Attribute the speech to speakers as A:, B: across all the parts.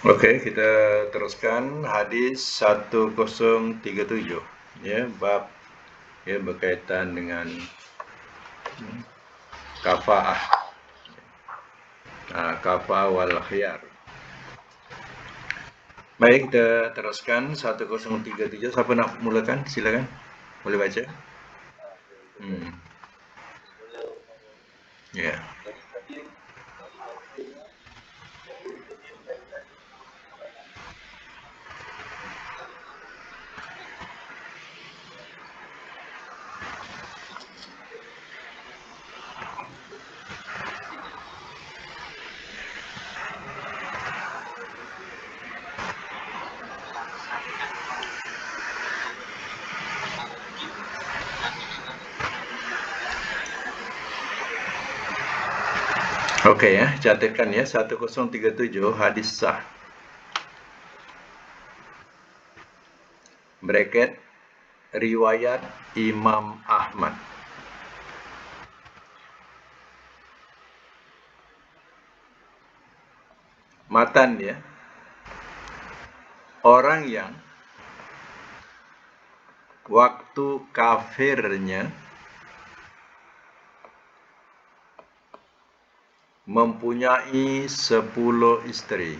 A: Oke, kita teruskan hadis 1037 ya, bab ya berkaitan dengan kafaah. Kafaah wal khiyar. Baik, kita teruskan 1037. Siapa nak mulakan? Silakan. Boleh baca? Hmm. Ya. Okey ya, catatkan ya 1037 hadis sah. Bracket riwayat Imam Ahmad. Matan dia, orang yang waktu kafirnya mempunyai 10 isteri.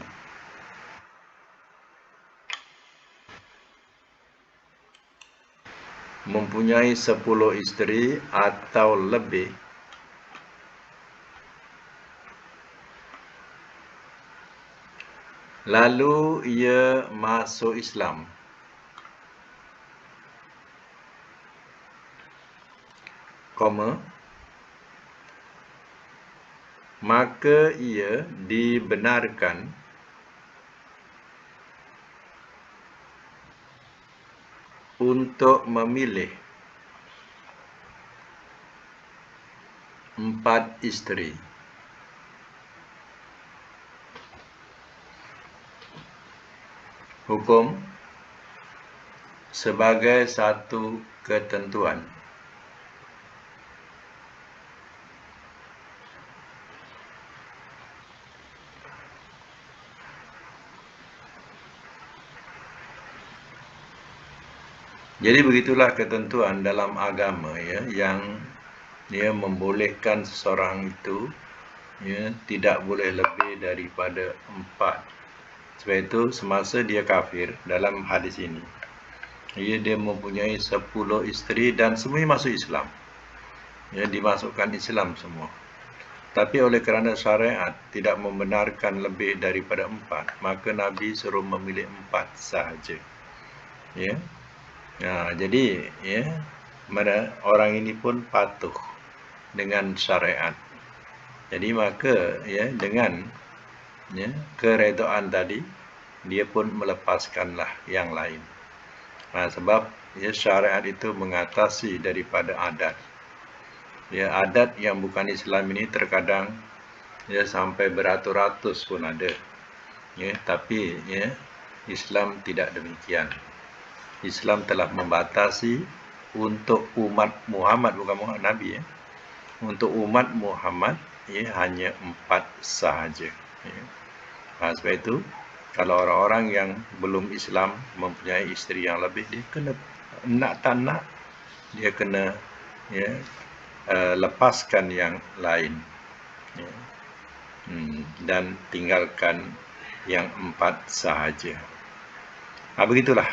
A: Mempunyai 10 isteri atau lebih, lalu ia masuk Islam, maka ia dibenarkan untuk memilih 4 isteri. Hukum sebagai satu ketentuan. Jadi begitulah ketentuan dalam agama ya, yang dia membolehkan seseorang itu ya tidak boleh lebih daripada 4. Sebab itu semasa dia kafir dalam hadis ini, dia mempunyai 10 isteri dan semuanya masuk Islam. Ya, dimasukkan Islam semua. Tapi oleh kerana syariat tidak membenarkan lebih daripada 4, maka Nabi suruh memilih 4 sahaja. Ya. Jadi ya, orang ini pun patuh dengan syariat. Jadi maka ya, dengan ya, keredaan tadi, dia pun melepaskanlah yang lain. Sebab ya, syariat itu mengatasi daripada adat. Ya, adat yang bukan Islam ini terkadang ya sampai beratus-ratus pun ada. Ya, tapi ya, Islam tidak demikian. Islam telah membatasi untuk umat Muhammad, bukan Muhammad Nabi ya. Untuk umat Muhammad ya, hanya 4 sahaja. Ya. Sebab itu kalau orang-orang yang belum Islam mempunyai isteri yang lebih, dia kena nak tak nak, dia kena ya, lepaskan yang lain ya. Dan tinggalkan yang 4 sahaja. Begitulah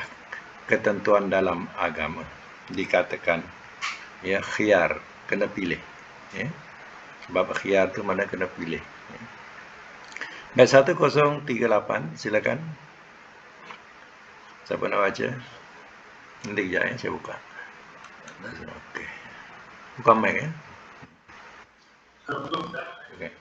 A: ketentuan dalam agama. Dikatakan ya, khiyar, kena pilih ya. Sebab khiyar tu mana kena pilih ya. Baik, 1038, silakan. Siapa nak baca? Nanti kejap ya, saya buka. Okey. Buka mic ya. Okey.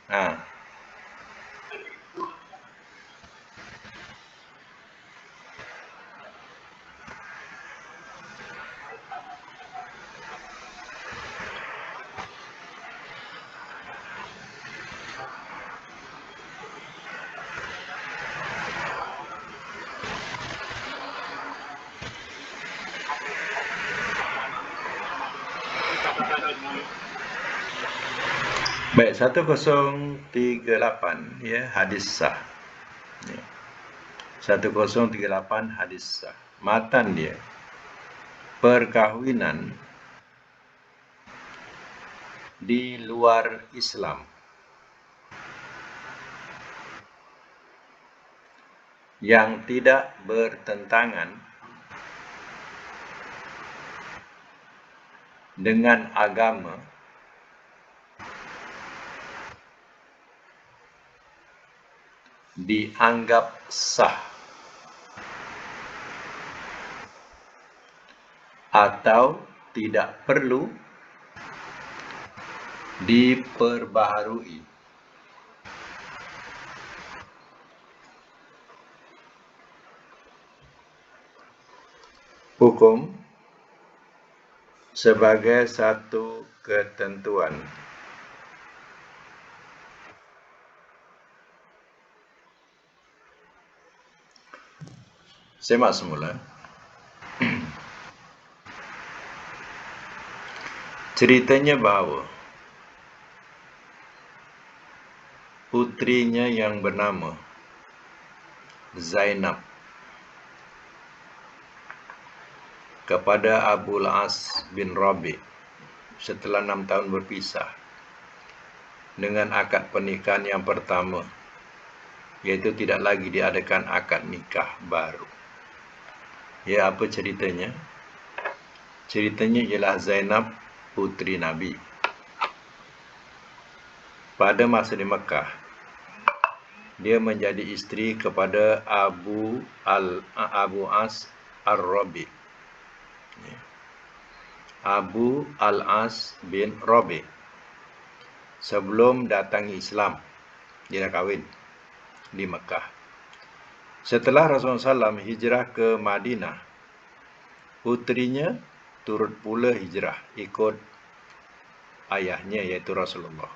A: Baik, 1038 ya, hadis sah. Ya. 1038 hadis sah. Matan dia, perkahwinan di luar Islam yang tidak bertentangan dengan agama dianggap sah atau tidak perlu diperbaharui. Hukum sebagai satu ketentuan. Semak semula. Ceritanya bahawa putrinya yang bernama Zainab kepada Abul As bin Rabi setelah 6 tahun berpisah dengan akad pernikahan yang pertama, iaitu tidak lagi diadakan akad nikah baru. Ya, apa ceritanya? Ceritanya ialah Zainab putri Nabi. Pada masa di Mekah, dia menjadi isteri kepada Abu As Ar-Rabi. Abu Al-As bin Rabi. Sebelum datangi Islam, dia dah kahwin di Mekah. Setelah Rasulullah SAW hijrah ke Madinah, putrinya turut pula hijrah ikut ayahnya, iaitu Rasulullah.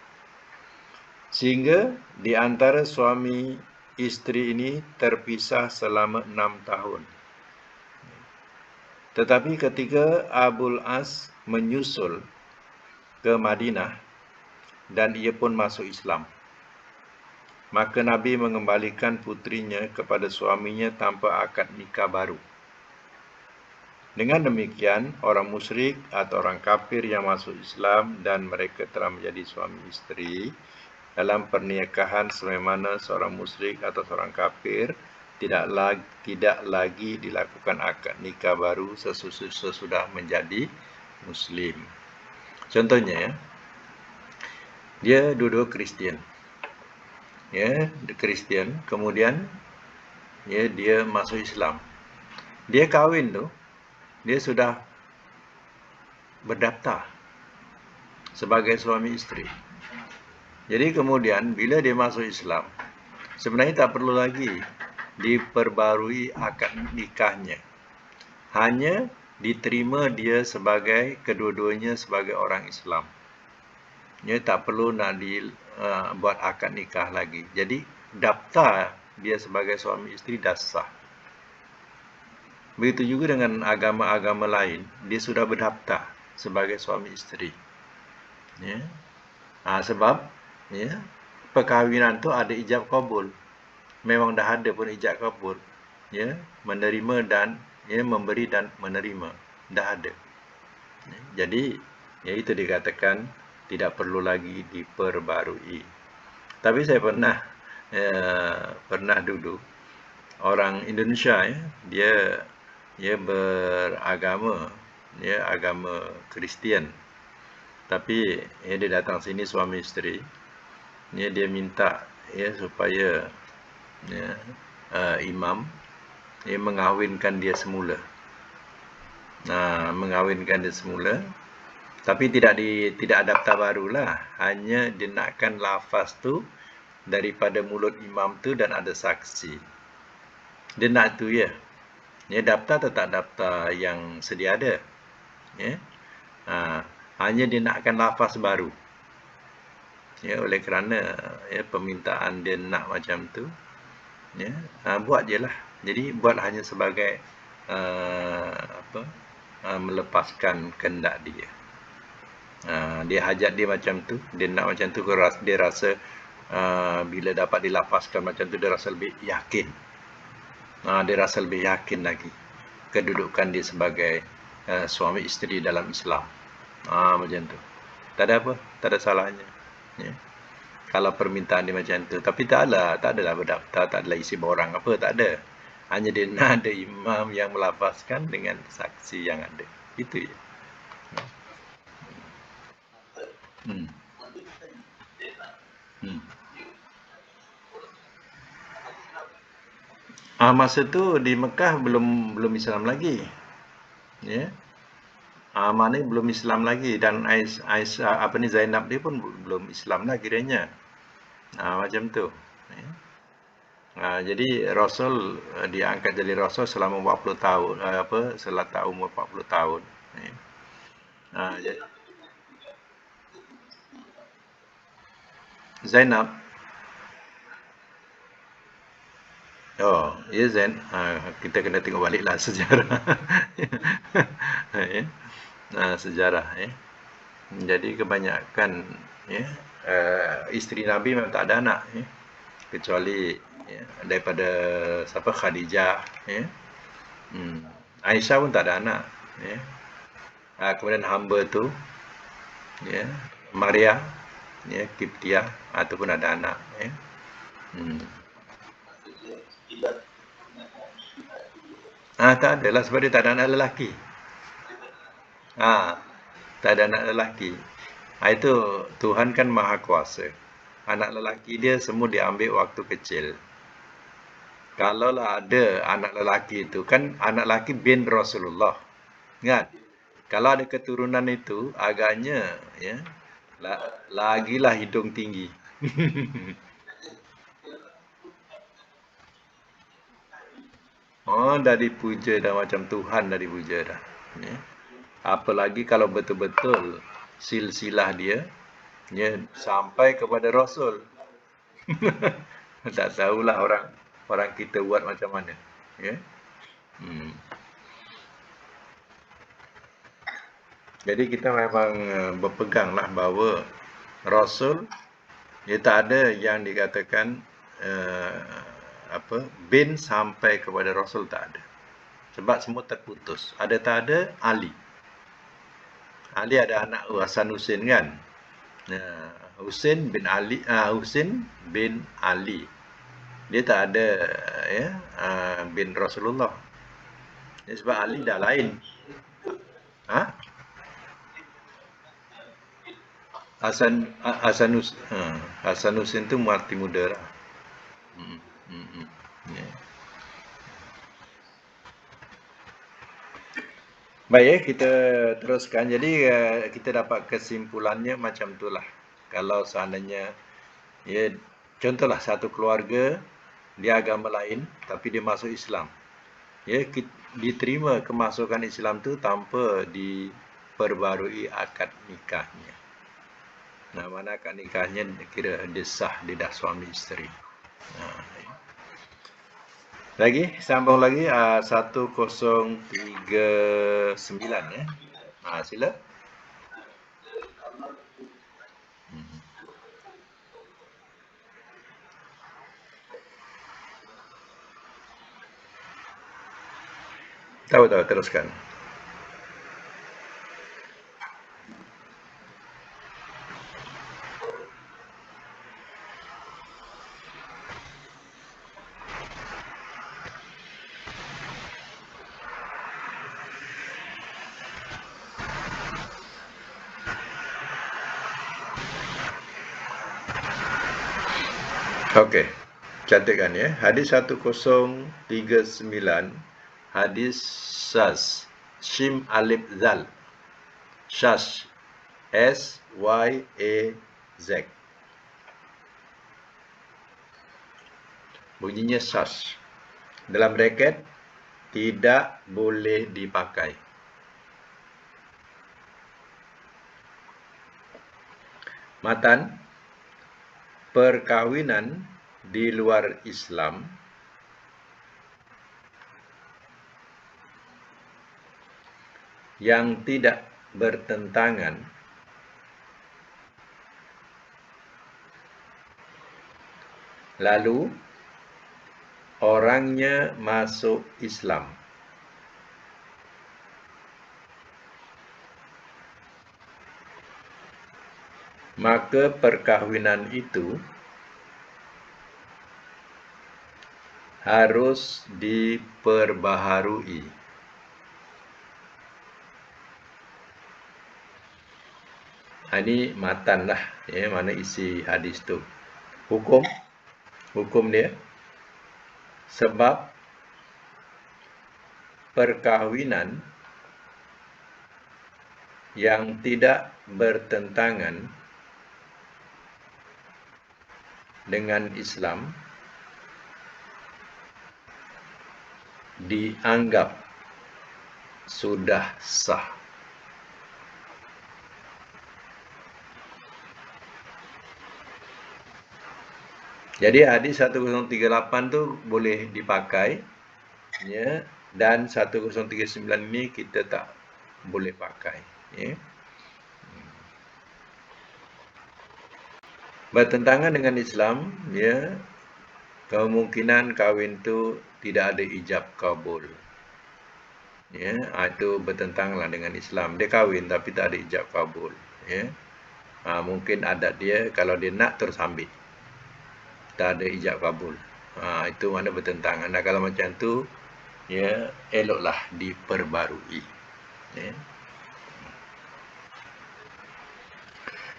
A: Sehingga di antara suami isteri ini terpisah selama 6 tahun. Tetapi ketika Abul As menyusul ke Madinah dan ia pun masuk Islam, maka Nabi mengembalikan putrinya kepada suaminya tanpa akad nikah baru. Dengan demikian, orang musyrik atau orang kafir yang masuk Islam dan mereka telah menjadi suami isteri dalam pernikahan sebagaimana seorang musyrik atau seorang kafir, tidak lagi dilakukan akad nikah baru sesudah menjadi Muslim. Contohnya, dia dua-dua Kristian. Ya, Kristian, kemudian ya dia masuk Islam. Dia kahwin tu, dia sudah berdaftar sebagai suami isteri. Jadi kemudian bila dia masuk Islam, sebenarnya tak perlu lagi diperbarui akad nikahnya. Hanya diterima dia sebagai kedua-duanya sebagai orang Islam. Dia tak perlu nak buat akad nikah lagi. Jadi daftar dia sebagai suami isteri dah sah. Begitu juga dengan agama-agama lain, dia sudah berdaftar sebagai suami isteri. Ya. Sebab ya, perkahwinan tu ada ijab kabul. Memang dah ada pun ijab kabul. Ya, menerima dan ya, memberi dan menerima dah ada. Ya, jadi ya itu dikatakan tidak perlu lagi diperbarui. Tapi saya pernah dulu orang Indonesia dia beragama agama Kristian, tapi dia datang sini suami isteri, dia minta supaya imam mengahwinkan dia semula. Mengahwinkan dia semula, tapi tidak ada daftar barulah, hanya dinakkan lafaz tu daripada mulut imam tu dan ada saksi. Dia nak tu ya. Daftar tetap daftar yang sedia ada. Ya. Hanya dinakkan lafaz baru. Ya, oleh kerana permintaan dia nak macam tu. Ya, buat je lah. Jadi buat hanya sebagai melepaskan kehendak dia. Dia hajat dia macam tu, dia nak macam tu, dia rasa bila dapat dilapaskan macam tu, dia rasa lebih yakin. Dia rasa lebih yakin lagi kedudukan dia sebagai suami isteri dalam Islam. Macam tu. Tak ada apa, tak ada salahnya. Ya. Kalau permintaan dia macam tu. Tapi tak adalah berdaftar, tak adalah isi borang apa, tak ada. Hanya dia nak ada imam yang melafazkan dengan saksi yang ada. Itu je. Hmm. Hmm. Masa tu di Mekah belum Islam lagi. Ya. Maknanya belum Islam lagi dan Aisyah apa ni Zainab dia pun belum Islam lah kiranya. Macam tu. Ya. Jadi Rasul dia angkat jadi Rasul selama 40 tahun selama umur 40 tahun. Ya. Jadi Zainab. Oh, ya Zain. Kita kena tengok baliklah sejarah. Ya. Sejarah ya. Jadi kebanyakan ya, isteri Nabi memang tak ada anak ya. Kecuali ya, daripada siapa Khadijah ya. Aisyah pun tak ada anak ya. Kemudian hamba tu ya, Maria ya, Kiptiah itu pun ada anak ya. Tak adalah sebab dia tak ada anak lelaki. Tak ada anak lelaki. Itu Tuhan kan maha kuasa. Anak lelaki dia semua diambil waktu kecil. Kalaulah ada anak lelaki itu kan anak lelaki bin Rasulullah. Kan? Kalau ada keturunan itu agaknya ya lagilah hidung tinggi. Dah dipuja dah macam Tuhan dah dipuja dah. Ya. Apalagi kalau betul-betul silsilah dia ya sampai kepada Rasul. Tak tahulah orang orang kita buat macam mana. Ya. Hmm. Jadi kita memang berpeganglah bahawa Rasul dia tak ada yang dikatakan bin sampai kepada Rasul tak ada. Sebab semua terputus. Ada tak ada Ali. Ali ada anak Hasan Husin kan? Husin bin Ali, Husin bin Ali. Dia tak ada ya bin Rasulullah. Ya, sebab Ali dah lain. Ha? Hasan Husin tu mati muda lah. Hmm, hmm, hmm. Ya. Baik ya, kita teruskan. Jadi kita dapat kesimpulannya macam itulah. Kalau seandainya ya contohlah satu keluarga dia agama lain tapi dia masuk Islam. Ya diterima kemasukan Islam tu tanpa diperbarui akad nikahnya. Mana akad nikahnya kira dia sah, dia dah suami isteri. Ya. Lagi, sambung lagi 1039 ya. Sila. Tahu teruskan. Okey. Catatkan ya. Hadis 1039 hadis Syaz Shim Alif Zal Syaz SYAZ. Bunyinya Syaz. Dalam bracket tidak boleh dipakai. Matan perkahwinan di luar Islam yang tidak bertentangan lalu orangnya masuk Islam, maka perkahwinan itu harus diperbaharui. Ini matan lah, ya, mana isi hadis tu. Hukum dia, sebab perkahwinan yang tidak bertentangan dengan Islam dianggap sudah sah. Jadi hadis 1038 tu boleh dipakai, ya, dan 1039 ni kita tak boleh pakai, ya. Bertentangan dengan Islam, ya, kemungkinan kahwin tu tidak ada ijab kabul. Ya, itu bertentanglah dengan Islam. Dia kahwin tapi tak ada ijab kabul, ya. Mungkin adat dia kalau dia nak terus ambil, tak ada ijab kabul. Itu mana bertentangan. Nah, kalau macam tu, ya, eloklah diperbarui, ya.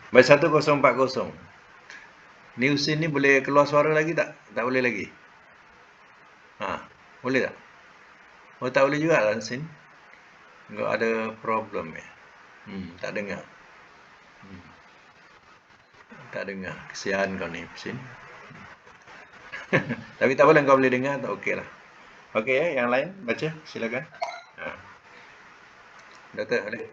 A: Baik, 1040. Ni Husin ni boleh keluar suara lagi tak? Tak boleh lagi? Boleh tak? Oh, tak boleh juga lah Husin. Enggak ada problem ya. Tak dengar. Tak dengar. Kesian kau ni Husin. Tapi tak boleh, kau boleh dengar tak, okey lah. Okey ya, yang lain baca silakan. Doktor boleh.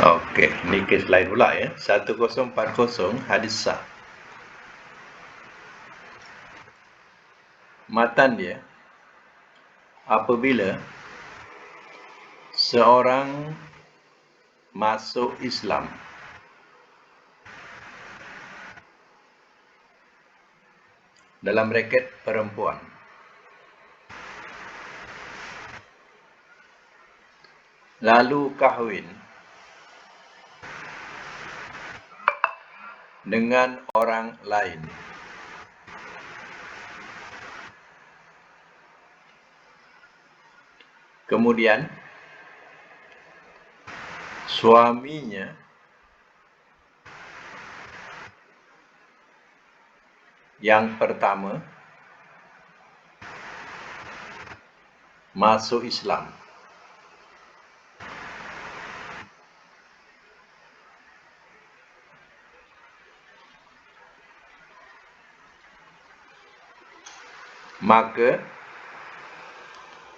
A: Okey, ni kes lain pula ya. 1040 hadis sah. Matan dia, apabila seorang masuk Islam dalam braket perempuan, lalu kahwin dengan orang lain, kemudian suaminya yang pertama masuk Islam, maka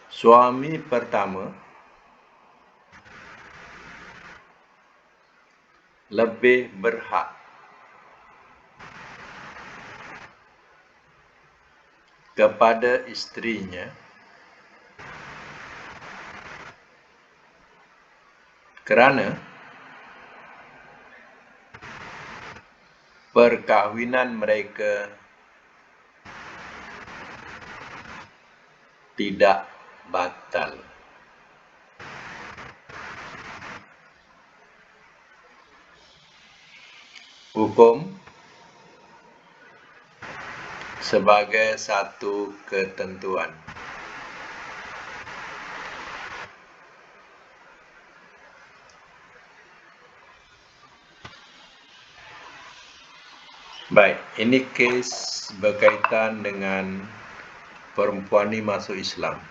A: suami pertama lebih berhak kepada isterinya kerana perkahwinan mereka tidak batal. Hukum sebagai satu ketentuan. Baik, ini kes berkaitan dengan perempuan ni masuk Islam.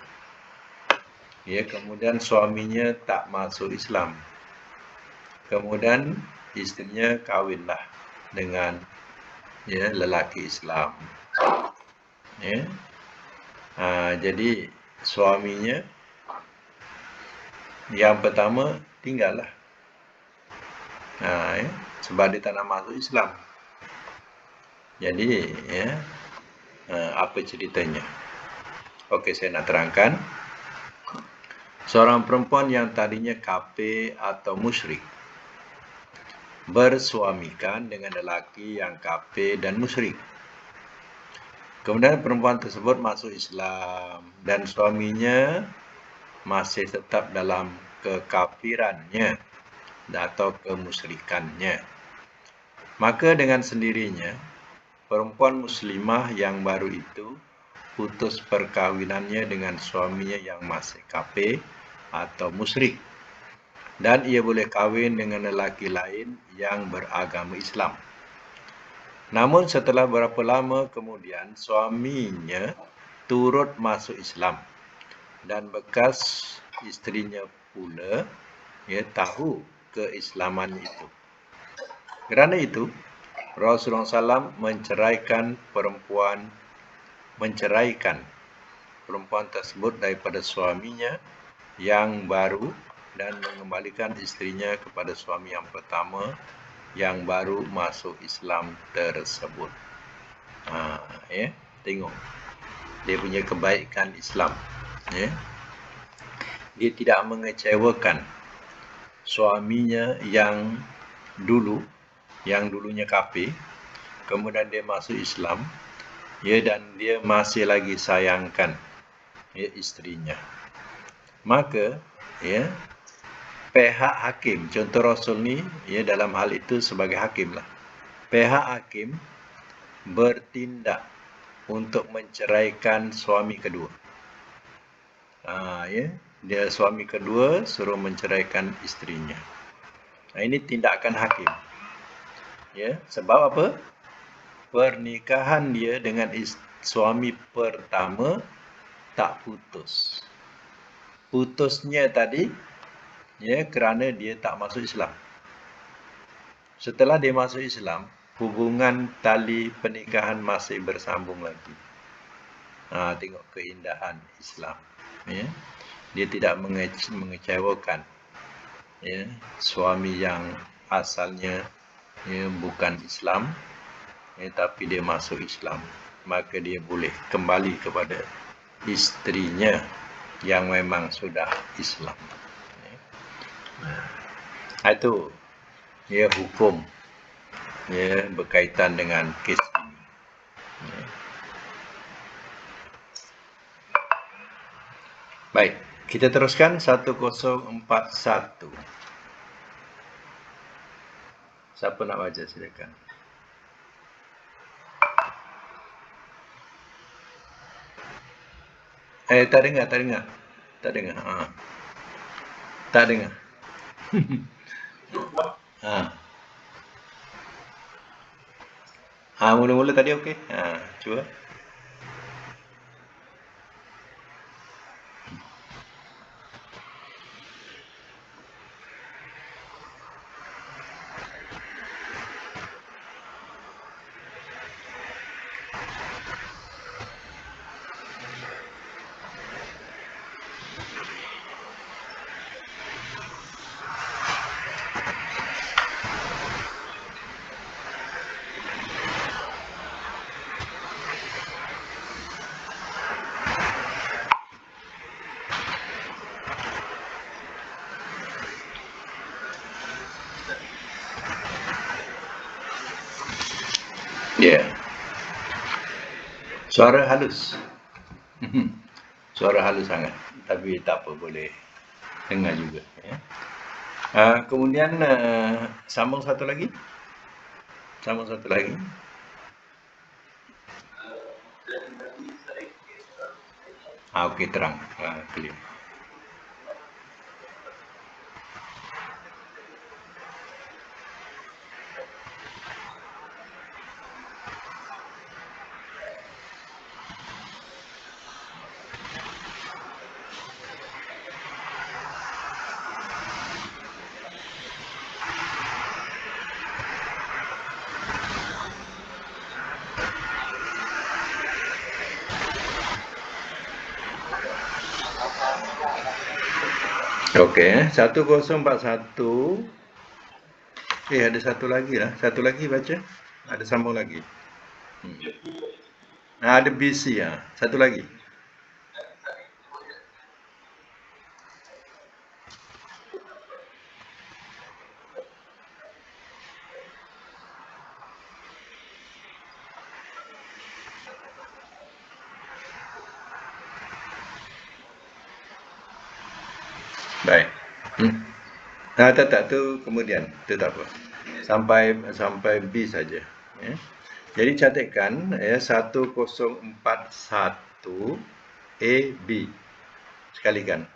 A: Ya, kemudian suaminya tak masuk Islam. Kemudian istrinya kawinlah dengan lelaki Islam. Ya. Jadi suaminya yang pertama tinggallah. Sebab dia tak nak masuk Islam. Jadi apa ceritanya? Okey, saya nak terangkan. Seorang perempuan yang tadinya kafir atau musyrik bersuamikan dengan lelaki yang kafir dan musyrik. Kemudian perempuan tersebut masuk Islam dan suaminya masih tetap dalam kekafirannya atau kemusyrikannya. Maka dengan sendirinya perempuan muslimah yang baru itu putus perkahwinannya dengan suaminya yang masih kafir atau musyrik, dan ia boleh kahwin dengan lelaki lain yang beragama Islam. Namun setelah berapa lama kemudian suaminya turut masuk Islam dan bekas isterinya pula tahu keislaman itu. Kerana itu Rasulullah SAW menceraikan perempuan tersebut daripada suaminya yang baru dan mengembalikan isterinya kepada suami yang pertama yang baru masuk Islam tersebut. Tengok dia punya kebaikan Islam. Dia tidak mengecewakan suaminya yang dulunya kafir, kemudian dia masuk Islam, dan dia masih lagi sayangkan isterinya. Maka pihak hakim, contoh Rasul ni dalam hal itu sebagai hakim lah. Pihak hakim bertindak untuk menceraikan suami kedua. Dia suami kedua suruh menceraikan isterinya. Ini tindakan hakim. Sebab apa? Pernikahan dia dengan suami pertama tak putus. Putusnya tadi kerana dia tak masuk Islam. Setelah dia masuk Islam, hubungan tali pernikahan masih bersambung lagi. Tengok keindahan Islam. Dia tidak mengecewakan suami yang asalnya bukan Islam, tapi dia masuk Islam. Maka dia boleh kembali kepada isterinya yang memang sudah Islam. Itu hukum berkaitan dengan kes ini. Baik, kita teruskan 1041. Siapa nak baca, silakan. Tak dengar. Tak dengar. Mula-mula tadi okey. Cuba. Suara halus. Suara halus sangat. Tapi tak apa, boleh dengar juga. Kemudian sambung satu lagi. Okey, terang. Clear. Okey, 1041. Ada satu lagi lah. Satu lagi baca. Ada sambung lagi. Ada BC ya. Satu lagi. Baik. Tak tu kemudian. Tu tak apa. Sampai B saja. Ya. Jadi catatkan 1041 AB. Sekalikan.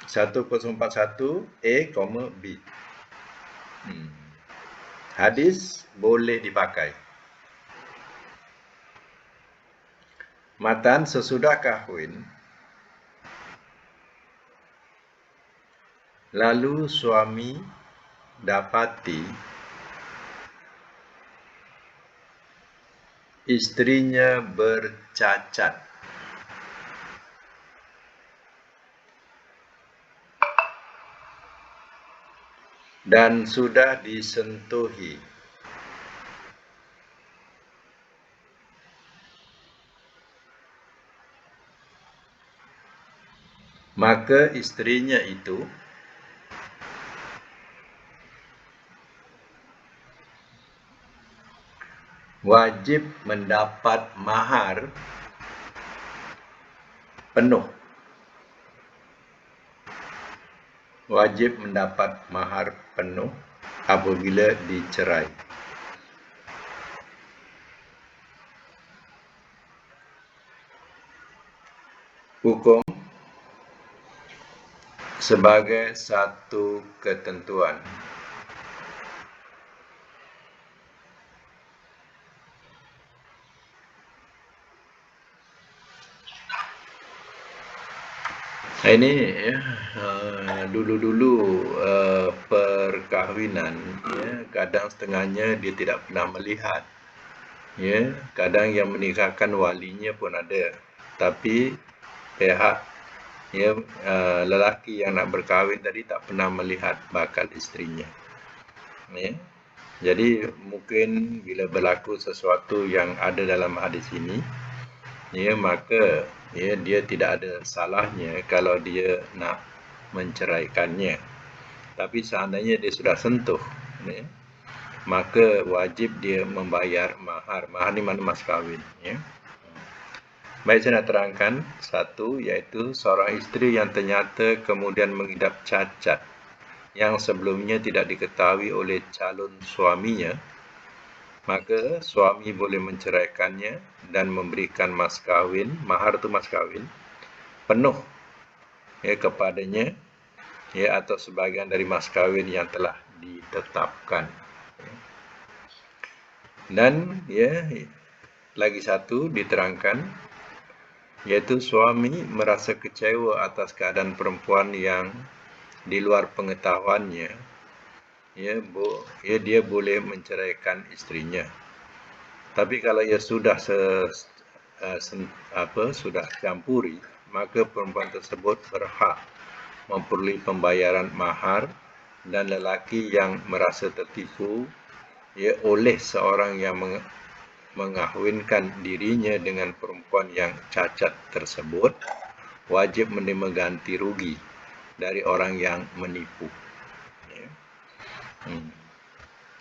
A: 1041 A, B. Hadis boleh dipakai. Matan sesudah kahwin, lalu suami dapati istrinya bercacat. Dan sudah disentuhi. Maka istrinya itu wajib mendapat mahar penuh. Wajib mendapat mahar penuh apabila dicerai. Hukum sebagai satu ketentuan. Ini dulu-dulu perkahwinan, kadang setengahnya dia tidak pernah melihat. Kadang yang menikahkan walinya pun ada, tapi pihak lelaki yang nak berkahwin tadi tak pernah melihat bakal istrinya. Jadi mungkin bila berlaku sesuatu yang ada dalam hadis ini, maka dia tidak ada salahnya kalau dia nak menceraikannya. Tapi seandainya dia sudah sentuh, maka wajib dia membayar mahar. Mahar ni mana mas kahwin. Baik, saya nak terangkan satu, iaitu seorang isteri yang ternyata kemudian mengidap cacat yang sebelumnya tidak diketahui oleh calon suaminya, maka suami boleh menceraikannya dan memberikan mas kahwin, mahar tu mas kahwin penuh kepadanya, atau sebahagian dari mas kahwin yang telah ditetapkan. Dan lagi satu diterangkan, iaitu suami merasa kecewa atas keadaan perempuan yang di luar pengetahuannya, dia boleh menceraikan istrinya. Tapi kalau ia sudah sudah campuri, maka perempuan tersebut berhak memperoleh pembayaran mahar, dan lelaki yang merasa tertipu oleh seorang yang mengahwinkan dirinya dengan perempuan yang cacat tersebut wajib menerima ganti rugi dari orang yang menipu.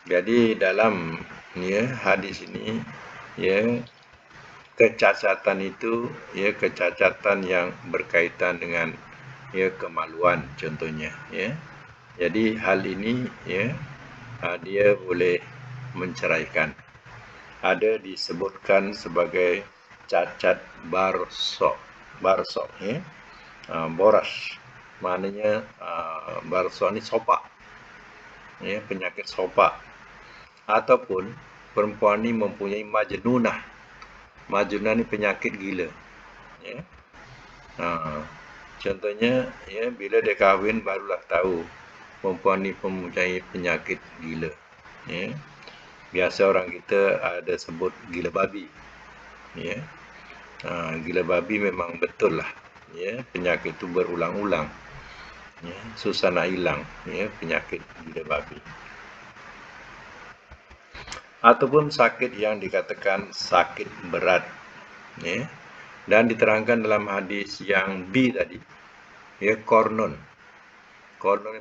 A: Jadi dalam hadis ini, kecacatan itu kecacatan yang berkaitan dengan kemaluan contohnya. Jadi hal ini dia boleh menceraikan. Ada disebutkan sebagai cacat barsok. Boras, maknanya barsok ni sopak, penyakit sopak. Ataupun perempuan ni mempunyai majnunah. Majnunah ni penyakit gila. Contohnya bila dia kahwin barulah tahu perempuan ni mempunyai penyakit gila. Biasa orang kita ada sebut gila babi. Gila babi memang betul lah. ya, penyakit itu berulang-ulang, ya, susah nak hilang, ya, penyakit gila babi. Ataupun sakit yang dikatakan sakit berat, ya, dan diterangkan dalam hadis yang B tadi, ya, kornon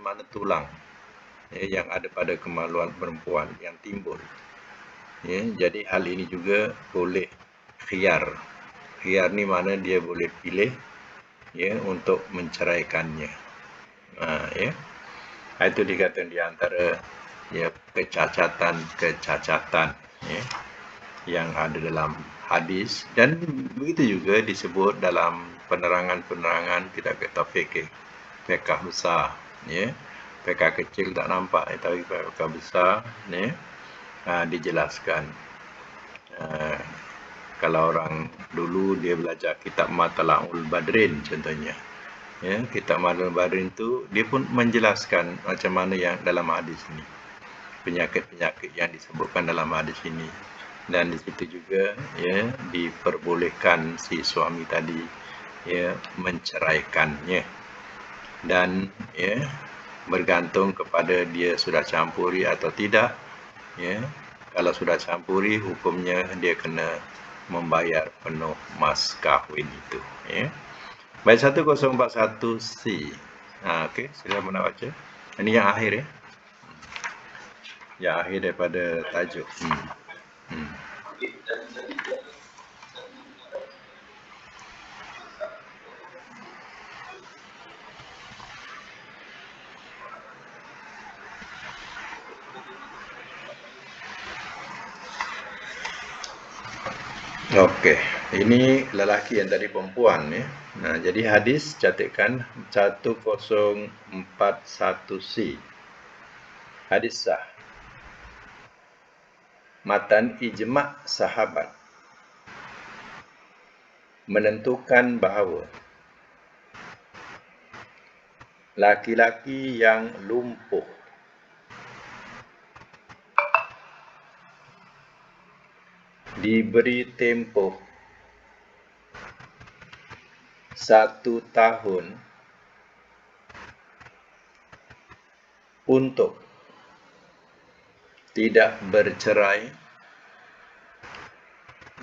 A: mana tulang, ya, yang ada pada kemaluan perempuan yang timbul, ya. Jadi hal ini juga boleh khiyar ni mana dia boleh pilih, ya, untuk menceraikannya. Ya, itu dikatakan di antara, ya, kecacatan, ya, yang ada dalam hadis, dan begitu juga disebut dalam penerangan kita kata fikih besar, ya. Fikih kecil tak nampak, tapi fikih besar, ya, dijelaskan. Kalau orang dulu dia belajar kitab Matla'ul Badrin contohnya, ya, kitab Matla'ul Badrin itu dia pun menjelaskan macam mana yang dalam hadis ini, penyakit-penyakit yang disebutkan dalam hadis ini, dan di situ juga, ya, diperbolehkan si suami tadi, ya, menceraikannya, dan, ya, bergantung kepada dia sudah campuri atau tidak, ya. Kalau sudah campuri, hukumnya dia kena membayar penuh mas kahwin itu, ya. Baik, 1041C. Okey, silakan nak baca. Ini yang akhir, ya. Yang akhir daripada tajuk. Okey, ini lelaki yang tadi perempuan, ya. Nah, jadi hadis catatkan 1041C. Hadis sah. Matan ijma' sahabat menentukan bahawa laki-laki yang lumpuh diberi tempoh 1 tahun untuk tidak bercerai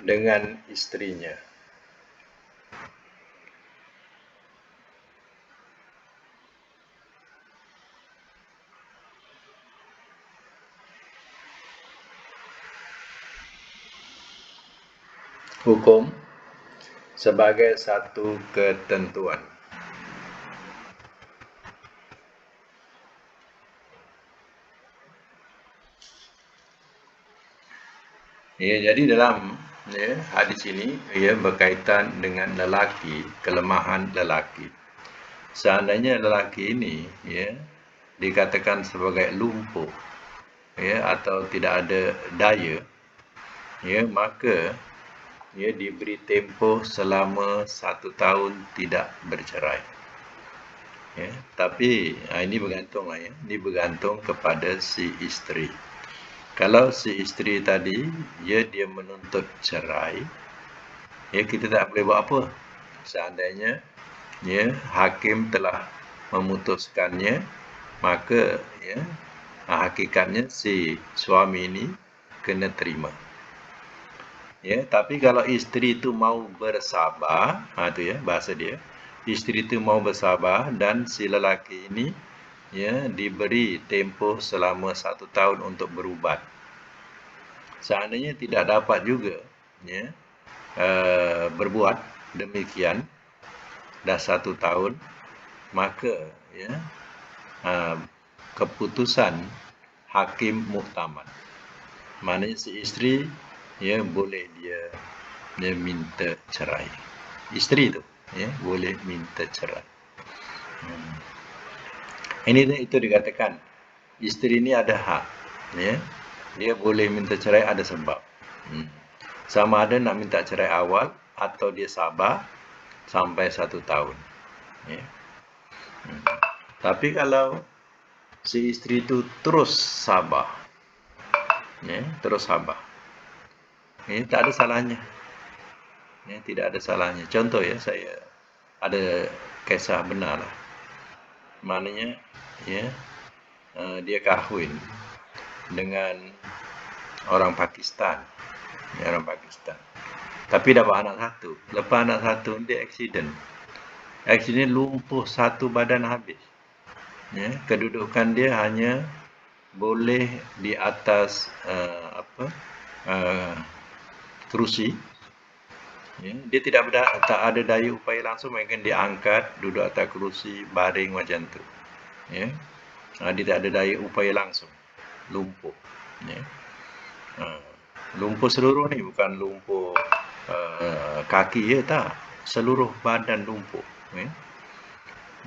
A: dengan isterinya. Hukum sebagai satu ketentuan. Ya, jadi dalam, ya, hadis ini, ya, berkaitan dengan lelaki, kelemahan lelaki. Seandainya lelaki ini, ya, dikatakan sebagai lumpuh, ya, atau tidak ada daya, ya, maka, ya, diberi tempoh selama 1 tahun tidak bercerai. Ya, tapi ini bergantunglah, ya, ini bergantung kepada si isteri. Kalau si isteri tadi, ya, dia menuntut cerai, ya, kita tak boleh buat apa. Seandainya, ya, hakim telah memutuskannya, maka, ya, hakikatnya si suami ini kena terima. Ya, tapi kalau isteri itu mau bersabar, tu, ya, bahasa dia, isteri itu mau bersabar dan si lelaki ini, ya, diberi tempoh selama 1 tahun untuk berubat. Seandainya tidak dapat juga, ya, berbuat demikian dah 1 tahun, maka, ya, keputusan hakim muhtamad. Maknanya si isteri, ya, boleh dia minta cerai. Isteri tu, ya, boleh minta cerai. Itu dikatakan isteri ni ada hak, ya. Dia boleh minta cerai ada sebab. Sama ada nak minta cerai awal atau dia sabar sampai 1 tahun. Ya. Tapi kalau si isteri itu terus sabar, ya, terus sabar, tak ada salahnya. Ya, tidak ada salahnya. Contoh, ya, saya ada kisah benar lah. Maknanya ya, dia kahwin dengan orang Pakistan, ya, orang Pakistan. Tapi dapat anak satu. Lepas anak satu dia accident. Accident lumpuh satu badan habis. Ya, kedudukan dia hanya boleh di atas kerusi. Ya, dia tak ada daya upaya langsung, mungkin diangkat, duduk atas kerusi, baring macam tu. Ya, dia tak ada daya upaya langsung, lumpuh. Ya. Lumpuh seluruh ni bukan lumpuh kaki je, tak, seluruh badan lumpuh. Ya.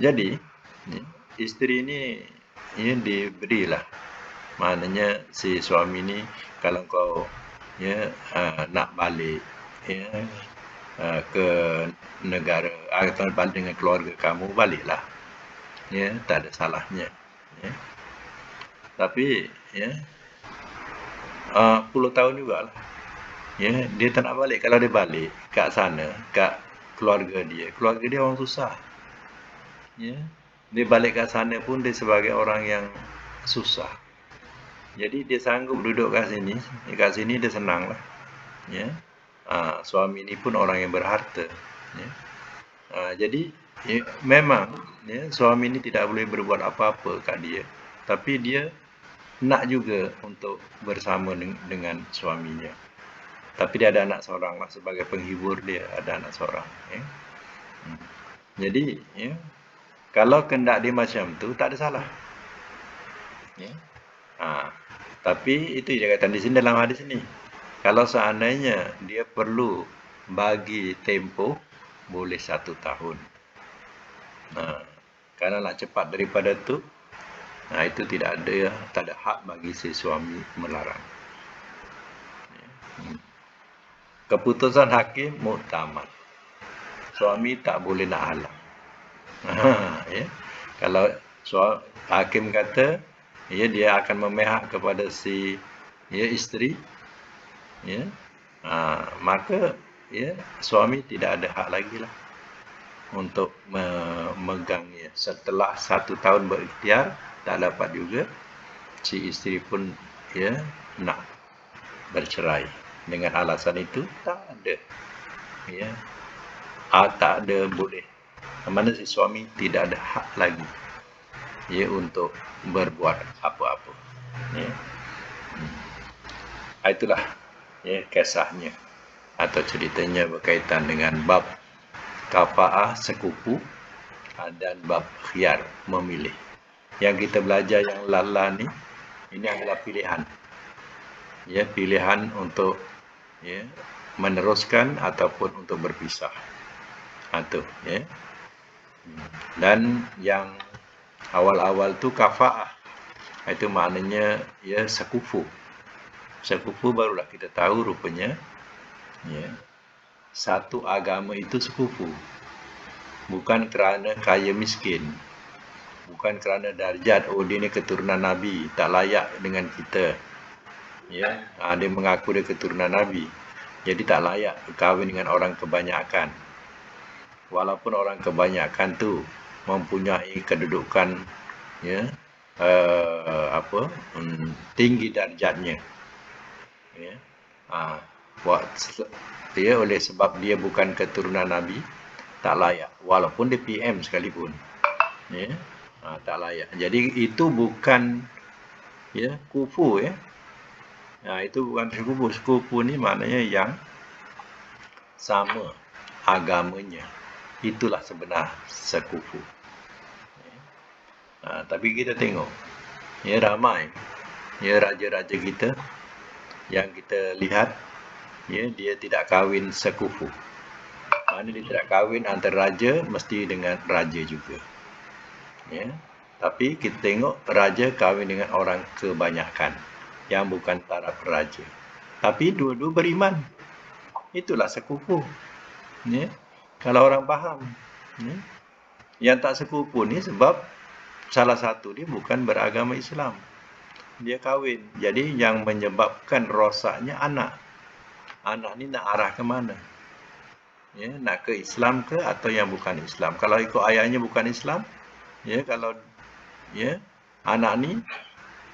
A: Jadi isteri ni ya, diberilah, maknanya si suami ni, kalau kau ya nak balik ya ke negara atau balik dengan keluarga kamu, baliklah, ya, tak ada salahnya. Ya. Tapi ya, puluh tahun jugalah. Ya, dia tak nak balik. Kalau dia balik kat sana, kat keluarga dia orang susah. Ya, dia balik kat sana pun dia sebagai orang yang susah. Jadi dia sanggup duduk kat sini. Kat sini dia senang lah. Ya, suami ni pun orang yang berharta. Ya. Jadi ya, memang ya, suami ni tidak boleh berbuat apa-apa kat dia. Tapi dia nak juga untuk bersama dengan suaminya. Tapi dia ada anak seorang lah, sebagai penghibur dia ada anak seorang. Ya. Jadi ya, kalau kehendak dia macam tu, tak ada salah. Ya. Tapi itu dia kata di sini, dalam hadis ni, kalau seandainya dia perlu bagi tempoh, boleh 1 tahun. Kalau nak cepat daripada tu, itu tak ada hak bagi si suami melarang. Keputusan hakim muktamad. Suami tak boleh nak halang. Ya. Kalau hakim kata ya, dia akan memihak kepada si ya, isteri, ya, maka ya, suami tidak ada hak lagi lah untuk memegangnya. Setelah 1 tahun berikhtiar tak dapat juga, si isteri pun ya nak bercerai dengan alasan itu, tak ada ya, tak ada boleh. Mana si suami tidak ada hak lagi ya untuk berbuat apa-apa. Ya. Itulah ya kisahnya atau ceritanya berkaitan dengan bab kafaah sekufu dan bab khiyar, memilih. Yang kita belajar yang lala ni, ini adalah pilihan. Ya, pilihan untuk ya meneruskan ataupun untuk berpisah. Itu ya. Dan yang awal-awal tu kafaah, itu maknanya ya sekufu. Sekufu barulah kita tahu rupanya ya, satu agama itu sekufu. Bukan kerana kaya miskin, bukan kerana darjat, dia ni keturunan Nabi, tak layak dengan kita. Ya, dia mengaku dia keturunan Nabi, jadi tak layak berkahwin dengan orang kebanyakan. Walaupun orang kebanyakan tu mempunyai kedudukan ya tinggi darjatnya. Ya. Dia oleh sebab dia bukan keturunan Nabi, tak layak, walaupun dia PM sekalipun. Ya. Tak layak. Jadi itu bukan ya kufu ya. Itu bukan sekufu. Sekufu ni maknanya yang sama agamanya. Itulah sebenar sekufu. Tapi kita tengok ya, ramai ya raja-raja kita yang kita lihat ya, dia tidak kahwin sekufu. Maknanya dia tidak kahwin antara raja mesti dengan raja juga. Ya. Tapi kita tengok raja kahwin dengan orang kebanyakan yang bukan taraf raja. Tapi dua-dua beriman. Itulah sekufu. Ya. Kalau orang faham. Ya. Yang tak sekufu ni sebab salah satu dia bukan beragama Islam. Dia kahwin. Jadi yang menyebabkan rosaknya anak. Anak ni nak arah ke mana? ya, nak ke Islam ke atau yang bukan Islam. Kalau ikut ayahnya bukan Islam, ya, kalau ya anak ni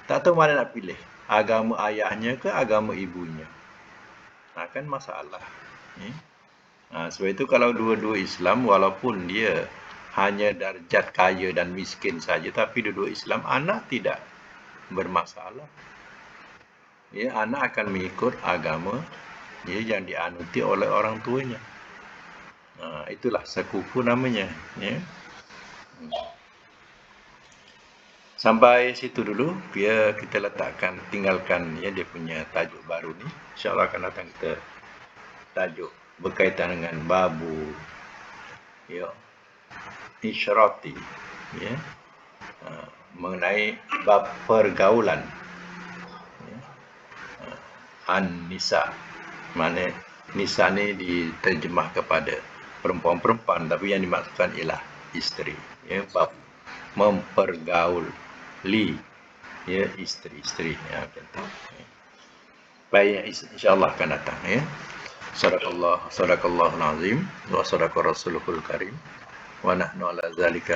A: tak tahu mana nak pilih, agama ayahnya ke agama ibunya. Kan masalah. Ya. Sebab itu kalau dua-dua Islam, walaupun dia hanya darjat kaya dan miskin saja, tapi dua-dua Islam, anak tidak bermasalah. Ya, anak akan mengikut agama ya, yang dianuti oleh orang tuanya. Itulah sekufu namanya. Ya. Sampai situ dulu, biar kita letakkan, tinggalkan ya dia punya tajuk baru ni. InsyaAllah akan datang kita tajuk berkaitan dengan babu ya, isyrati ya, mengenai bab pergaulan ya. An-nisa, maknanya nisa ni diterjemah kepada perempuan-perempuan, tapi yang dimaksudkan ialah isteri ya, bab mempergauli ya isteri-isteri ya, macam tu. Baik, insya-Allah akan datang ya. Sadaqallahul azim wa sadaqa rasulul karim wa nahnu ala zalika